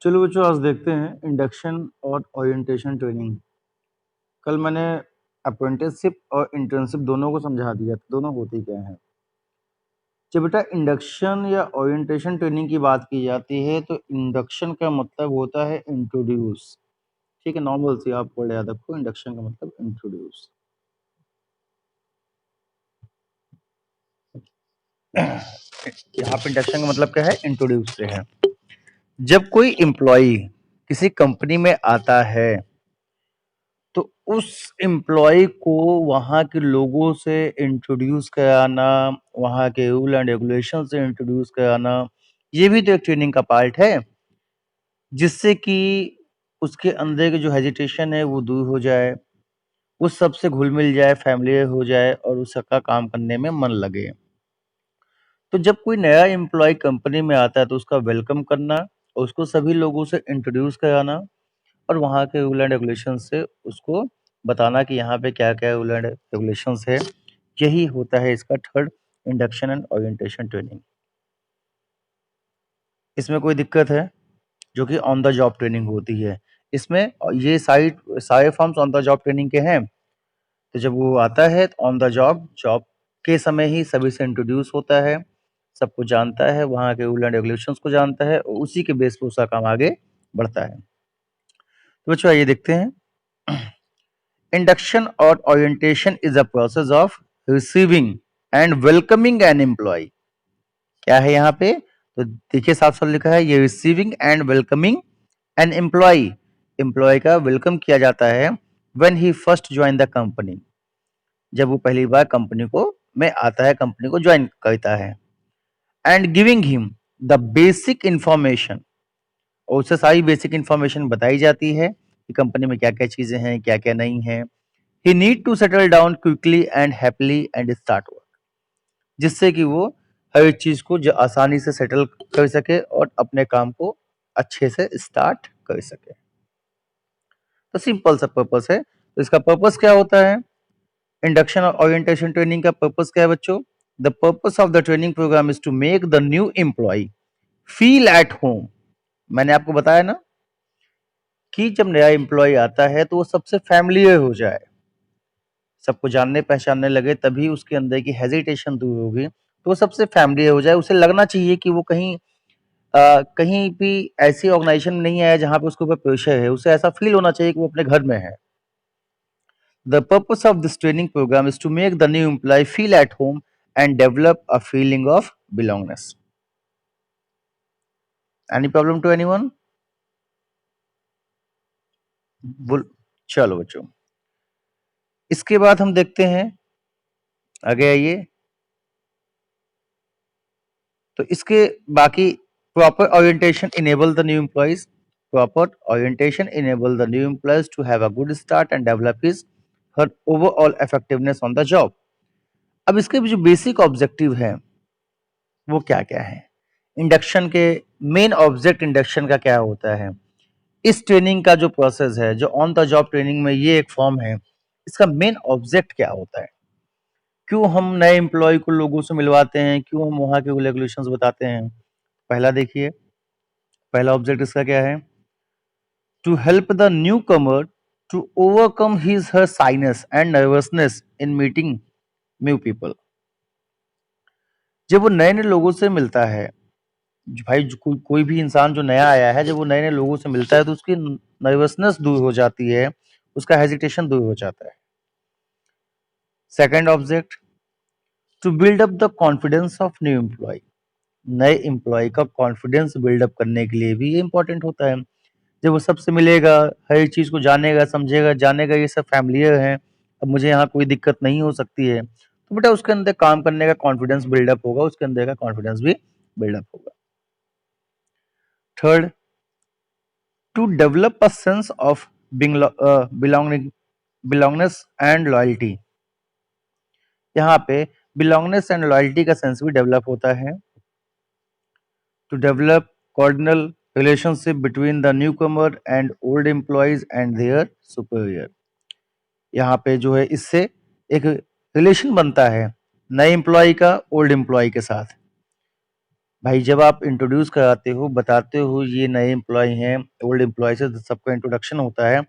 चलो बच्चों, आज देखते हैं इंडक्शन और ओरिएंटेशन ट्रेनिंग। कल मैंने अप्रेंटिसशिप और इंटर्नशिप दोनों को समझा दिया था, दोनों होती क्या है। जब बेटा इंडक्शन या ओरिएंटेशन ट्रेनिंग की बात की जाती है तो इंडक्शन का मतलब होता है इंट्रोड्यूस। ठीक है, नॉर्मल सी आप वर्ड याद रखो, इंडक्शन का मतलब इंट्रोड्यूस। यहाँ पे इंडक्शन का मतलब क्या है, इंट्रोड्यूस से है। जब कोई एम्प्लॉय किसी कंपनी में आता है तो उस एम्प्लॉय को वहाँ के लोगों से इंट्रोड्यूस कराना, वहाँ के रूल एंड रेगुलेशन से इंट्रोड्यूस कराना, ये भी तो एक ट्रेनिंग का पार्ट है, जिससे कि उसके अंदर की जो हेजिटेशन है वो दूर हो जाए, वो सबसे घुल मिल जाए, फैमिलियर हो जाए और उसका काम करने में मन लगे। तो जब कोई नया एम्प्लॉय कंपनी में आता है तो उसका वेलकम करना और उसको सभी लोगों से इंट्रोड्यूस कराना और वहाँ के रूल एंड रेगुलेशन से उसको बताना कि यहाँ पे क्या-क्या रूल एंड रेगुलेशंस है। यही होता है इसका third induction and orientation training. इसमें कोई दिक्कत है? जो कि ऑन द जॉब ट्रेनिंग होती है। इसमें ये सारे forms on the job training के हैं। तो जब वो आता है तो ऑन द जॉब, जॉब के समय ही सभी से इंट्रोड्यूस होता है, सबको जानता है, वहाँ के रूल एंड रेगुलेशंस को जानता है और उसी के बेस पे उसका काम आगे बढ़ता है। तो बच्चों आइए देखते हैं। Induction or orientation is a process of receiving and welcoming an employee। क्या है यहाँ पे? तो देखिए साफ साफ लिखा है, ये receiving and welcoming an employee. Employee का वेलकम किया जाता है when he first join the company, जब वो पहली बार कंपनी को में आता है, कंपनी को ज्वाइन करता है। And giving him the basic information, और उससे सारी बेसिक इंफॉर्मेशन बताई जाती है कि कंपनी में क्या क्या चीजें हैं, क्या क्या नहीं है। He need to settle down quickly and happily and start work, जिससे कि वो हर एक चीज को जो आसानी से सेटल कर सके और अपने काम को अच्छे से स्टार्ट कर सके। तो सिंपल सा पर्पस है। तो इसका पर्पस क्या होता है? इंडक्शन और ओरिएंटेशन ट्रेनिंग का पर्पस क्या है बच्चों? The purpose of the training programme is to make the new employee feel at home. मैंने आपको बताया ना कि जब नया एम्प्लॉय आता है तो वो सबसे फैमिलियर हो जाए, सबको जानने पहचानने लगे, तभी उसके अंदर की हेजिटेशन दूर होगी, तो वो सबसे फैमिलियर हो जाए। उसे लगना चाहिए कि वो कहीं भी ऐसी ऑर्गेनाइजेशन में नहीं आया जहाँ पे उसके ऊपर प्रेशर है, उसे ऐसा फील होना चाहिए कि वो अपने घर में है। The purpose of this training programme is to make the new employee feel at home and develop a feeling of belongness. Any problem to anyone? बोल, चलो बच्चों, इसके बाद हम देखते हैं, आगे आइए। तो इसके बाकी, proper orientation enable the new employees, proper orientation enable the new employees to have a good start and develop his her overall effectiveness on the job। अब इसके भी जो बेसिक ऑब्जेक्टिव है वो क्या क्या है? इंडक्शन के मेन ऑब्जेक्ट इंडक्शन का क्या होता है? इस ट्रेनिंग का जो प्रोसेस है, जो ऑन द जॉब ट्रेनिंग में ये एक फॉर्म है, इसका मेन ऑब्जेक्ट क्या होता है? क्यों हम नए एम्प्लॉय को लोगों से मिलवाते हैं? क्यों हम वहाँ के रेगुलेशंस बताते हैं? पहला देखिए, पहला ऑब्जेक्ट इसका क्या है? To help the new Qamar to overcome his her shyness and nervousness in meeting new people. जब वो नए नए लोगों से मिलता है, भाई कोई भी इंसान जो नया आया है, जब वो नए नए लोगों से मिलता है तो उसकी नर्वसनेस दूर हो जाती है, उसका हेजिटेशन दूर हो जाता है। Second object, to build up the confidence of new employee. नए एम्प्लॉय का कॉन्फिडेंस बिल्डअप करने के लिए भी ये इंपॉर्टेंट होता है। जब वो सबसे मिलेगा, हर एक चीज को जानेगा, समझेगा, जानेगा ये सब फैमिलियर है, अब मुझे यहाँ कोई दिक्कत नहीं हो सकती है, तो बेटा उसके अंदर काम करने का कॉन्फिडेंस बिल्डअप होगा, उसके अंदर का कॉन्फिडेंस भी बिल्डअप होगा। Third, to develop a sense of belonging belongness and loyalty. यहाँ पे बिलोंगनेस एंड लॉयल्टी का सेंस भी डेवलप होता है। To develop cordial relationship between the new comer and old employees and their superior. यहाँ पे जो है इससे एक रिलेशन बनता है नए एम्प्लॉय का ओल्ड एम्प्लॉय के साथ। भाई जब आप इंट्रोड्यूस कराते हो, बताते हो ये नए एम्प्लॉय हैं, ओल्ड एम्प्लॉय से सबका इंट्रोडक्शन होता है,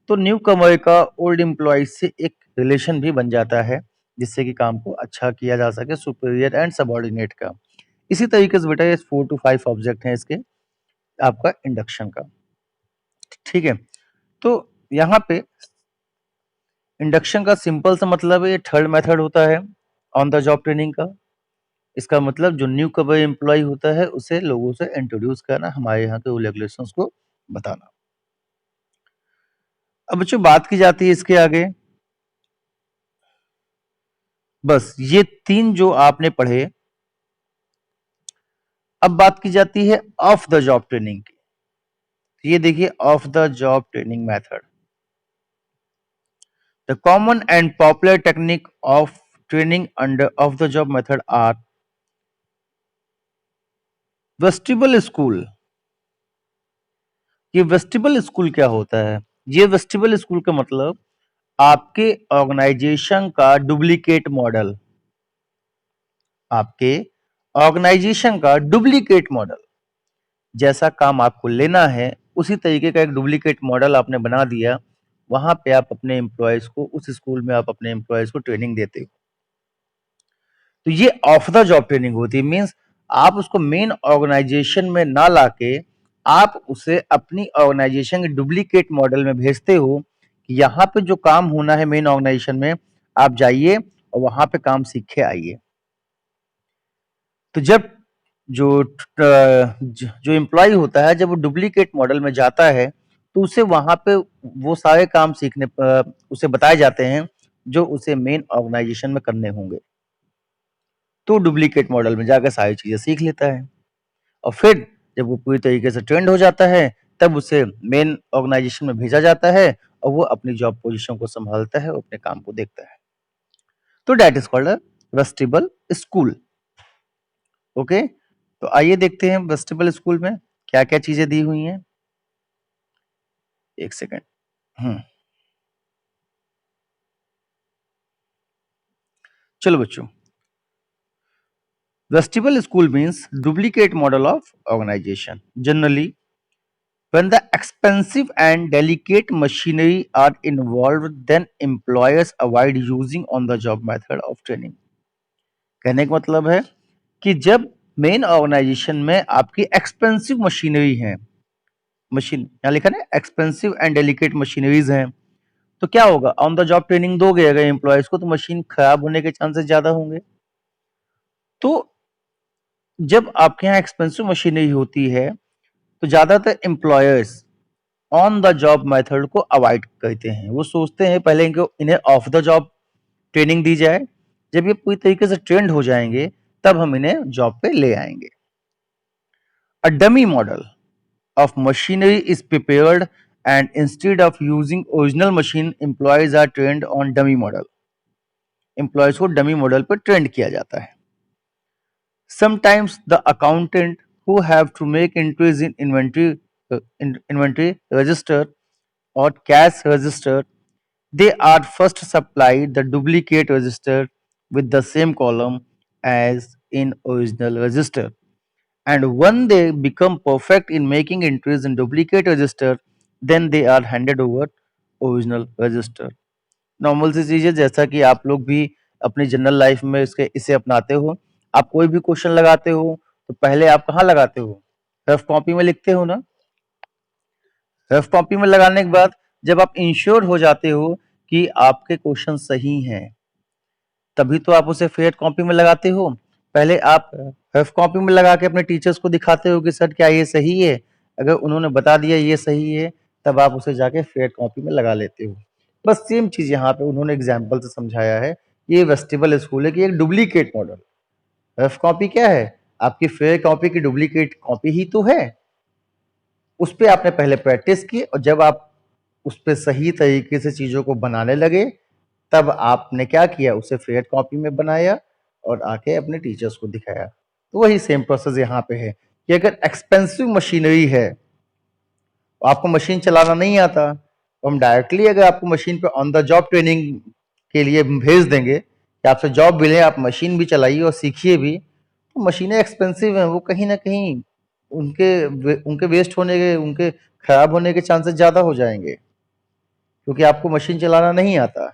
तो न्यू कमर का ओल्ड एम्प्लॉय से एक रिलेशन भी बन जाता है, जिससे कि काम को अच्छा किया जा सके, सुपीरियर एंड सबऑर्डिनेट का। इसी तरीके से बेटा ये 4 टू 5 ऑब्जेक्ट हैं इसके आपका इंडक्शन का। ठीक है, तो यहाँ पे इंडक्शन का सिंपल सा मतलब है ये थर्ड मेथड होता है ऑन द जॉब ट्रेनिंग का। इसका मतलब जो न्यू कमर एम्प्लॉय होता है उसे लोगों से इंट्रोड्यूस करना, हमारे यहाँ के रेगुलेशंस को बताना। अब बच्चों बात की जाती है इसके आगे, बस ये 3 जो आपने पढ़े, अब बात की जाती है ऑफ द जॉब ट्रेनिंग की। ये देखिए off the job training method, the common and popular technique of training under off the job method are vestibule school. ये वेस्टिबल स्कूल क्या होता है? ये वेस्टिबल स्कूल का मतलब आपके ऑर्गेनाइजेशन का डुप्लीकेट मॉडल, आपके ऑर्गेनाइजेशन का डुप्लीकेट मॉडल, जैसा काम आपको लेना है उसी तरीके का एक डुप्लीकेट मॉडल आपने बना दिया, वहां पे आप अपने एम्प्लॉयज को, उस स्कूल में आप अपने एम्प्लॉयज को ट्रेनिंग देते हो। तो ये ऑफ द जॉब ट्रेनिंग होती है, मीन्स आप उसको मेन ऑर्गेनाइजेशन में ना लाके आप उसे अपनी ऑर्गेनाइजेशन के डुप्लीकेट मॉडल में भेजते हो कि यहाँ पे जो काम होना है मेन ऑर्गेनाइजेशन में, आप जाइए और वहां पे काम सीख के आइए। तो जब जो एम्प्लॉय होता है जब वो डुप्लीकेट मॉडल में जाता है तो उसे वहां पे वो सारे काम सीखने उसे बताए जाते हैं जो उसे मेन ऑर्गेनाइजेशन में करने होंगे। तो डुप्लीकेट मॉडल में जाकर सारी चीजें सीख लेता है और फिर जब वो पूरी तरीके से ट्रेंड हो जाता है तब उसे मेन ऑर्गेनाइजेशन में भेजा जाता है और वो अपनी जॉब पोजीशन को संभालता है और अपने काम को देखता है। तो that is called a vestibule school. Okay, तो आइए देखते हैं वेस्टिबल स्कूल में क्या क्या चीजें दी हुई हैं। एक सेकेंड। चलो बच्चों, vestibule school means duplicate model of organisation. Generally when the expensive and delicate machinery are involved, then employers avoid using on the job method of training। कहने का मतलब है कि जब मेन ऑर्गेनाइजेशन में आपकी एक्सपेंसिव मशीनरी है, मशीन यहाँ लिखा है एक्सपेंसिव एंड डेलिकेट मशीनरीज हैं, तो क्या होगा, ऑन द जॉब ट्रेनिंग दोगे अगर एम्प्लॉयज को तो मशीन खराब होने के चांसेस ज्यादा होंगे। तो जब आपके यहाँ एक्सपेंसिव मशीनरी होती है तो ज्यादातर employers on the job method को अवॉइड करते हैं। वो सोचते हैं पहले इनको इन्हें ऑफ द जॉब ट्रेनिंग दी जाए, जब ये पूरी तरीके से ट्रेंड हो जाएंगे तब हम इन्हें जॉब पे ले आएंगे। A dummy model of machinery is prepared and instead of using original machine employees are trained on dummy model। employees को dummy model पर trained किया जाता है। Sometimes the accountant who have to make entries in inventory register or cash register, they are first supplied the duplicate register with the same column as in original register, and when they become perfect in making entries in duplicate register, then they are handed over original register। Normal सी चीज है, जैसा कि आप लोग भी अपनी general life में इसे अपनाते हो। आप कोई भी क्वेश्चन लगाते हो तो पहले आप कहाँ लगाते हो, रफ कॉपी में लिखते हो ना। रफ कॉपी में लगाने के बाद जब आप इंश्योर हो जाते हो कि आपके क्वेश्चन सही हैं तभी तो आप उसे फेयर कॉपी में लगाते हो। पहले आप रफ कॉपी में लगा के अपने टीचर्स को दिखाते हो कि सर क्या ये सही है, अगर उन्होंने बता दिया ये सही है तब आप उसे जाके फेयर कॉपी में लगा लेते हो। बस सेम चीज यहाँ पे उन्होंने एग्जाम्पल से समझाया है। ये वेस्टिबल स्कूल है कि एक डुप्लीकेट मॉडल। रफ कॉपी क्या है, आपकी फेयर कॉपी की डुप्लीकेट कॉपी ही तो है। उस पर आपने पहले प्रैक्टिस की और जब आप उस पर सही तरीके से चीजों को बनाने लगे तब आपने क्या किया, उसे फेयर कॉपी में बनाया और आके अपने टीचर्स को दिखाया। तो वही सेम प्रोसेस यहाँ पे है कि अगर एक्सपेंसिव मशीनरी है, आपको मशीन चलाना नहीं आता, तो हम डायरेक्टली अगर आपको मशीन पे ऑन द जॉब ट्रेनिंग के लिए भेज देंगे कि आपसे जॉब मिले, आप मशीन भी चलाइए और सीखिए भी, तो मशीनें एक्सपेंसिव हैं, वो कहीं ना कहीं उनके वेस्ट होने के, उनके खराब होने के चांसेस ज़्यादा हो जाएंगे, क्योंकि आपको मशीन चलाना नहीं आता।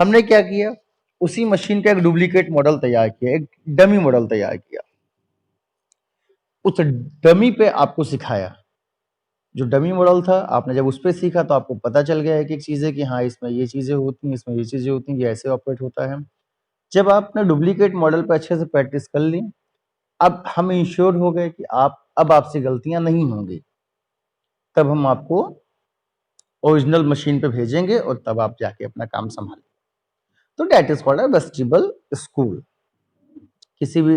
हमने क्या किया, उसी मशीन का एक डुप्लीकेट मॉडल तैयार किया, एक डमी मॉडल तैयार किया, उस डमी पे आपको सिखाया। जो डमी मॉडल था, आपने जब उस पे सीखा तो आपको पता चल गया एक एक चीज़ें कि हाँ, इसमें ये चीज़ें होती हैं, इसमें ये चीज़ें होती हैं, ये ऐसे ऑपरेट होता है। जब आपने डुप्लीकेट मॉडल पे अच्छे से प्रैक्टिस कर ली, अब हम इंश्योर हो गए कि अब आपसे गलतियां नहीं होंगी, तब हम आपको ओरिजिनल मशीन पे भेजेंगे और तब आप जाके अपना काम संभालें। तो that is called vestibule school. किसी भी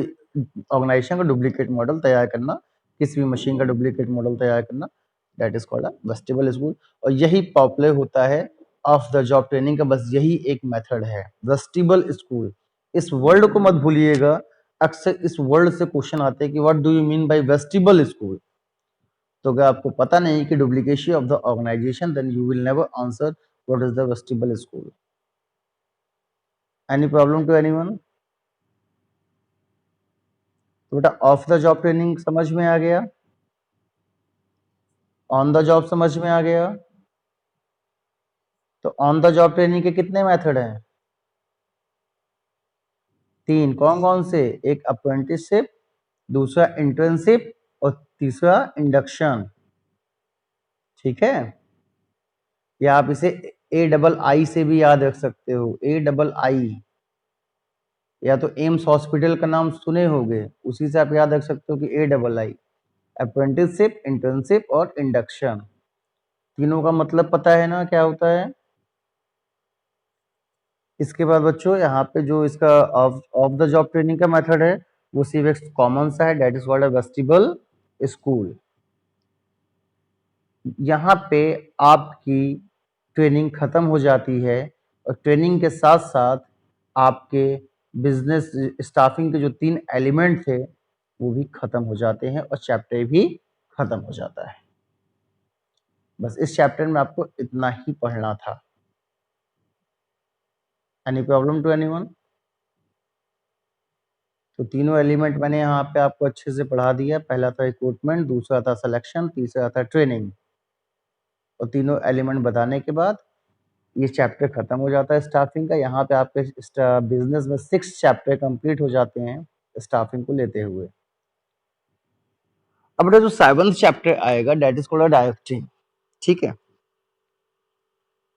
ऑर्गेनाइजेशन का डुप्लीकेट मॉडल तैयार करना, किसी भी मशीन का डुप्लीकेट मॉडल तैयार करना, that is called vestibule school. और यही पॉपुलर होता है ऑफ द जॉब ट्रेनिंग का, बस यही एक मेथड है, वेस्टिबल स्कूल। इस वर्ड को मत भूलिएगा, अक्सर इस वर्ड से क्वेश्चन आते हैं कि what do you mean by vestibule school. तो अगर आपको पता नहीं कि duplication of the organisation, then you will never answer what is the vestibule school. Any problem to anyone? तो बेटा ऑफ द जॉब ट्रेनिंग समझ में आ गया, ऑन द जॉब समझ में आ गया। तो ऑन द जॉब ट्रेनिंग के कितने मेथड हैं? 3। कौन कौन से? एक अप्रेंटिसशिप, दूसरा इंटर्नशिप और तीसरा इंडक्शन। ठीक है, या आप इसे AII से भी याद रख सकते हो, AII। या तो एम्स हॉस्पिटल का नाम सुने होंगे, उसी से आप याद रख सकते हो कि AII। अप्रेंटिसशिप, इंटर्नशिप और इंडक्शन, तीनों का मतलब पता है ना क्या होता है। इसके बाद बच्चों यहाँ पे जो इसका ऑफ द जॉब ट्रेनिंग का मेथड है, वो सिर्फ एक कॉमन सा है, that is called vestibule school. यहाँ पे आपकी ट्रेनिंग खत्म हो जाती है और ट्रेनिंग के साथ साथ आपके बिजनेस स्टाफिंग के जो 3 एलिमेंट थे वो भी खत्म हो जाते हैं और चैप्टर भी खत्म हो जाता है। बस इस चैप्टर में आपको इतना ही पढ़ना था। Any problem to anyone? तो तीनों एलिमेंट मैंने यहाँ पे आपको अच्छे से पढ़ा दिया। पहला था रिक्रूटमेंट, दूसरा था सिलेक्शन, तीसरा था ट्रेनिंग। और तीनों एलिमेंट बताने के बाद ये चैप्टर खत्म हो जाता है स्टाफिंग का। यहाँ पे आपके बिजनेस में 6 चैप्टर कंप्लीट हो जाते हैं स्टाफिंग को लेते हुए। अब जो 7th चैप्टर आएगा, डेट इज कॉल्ड डायरेक्टिंग। ठीक है,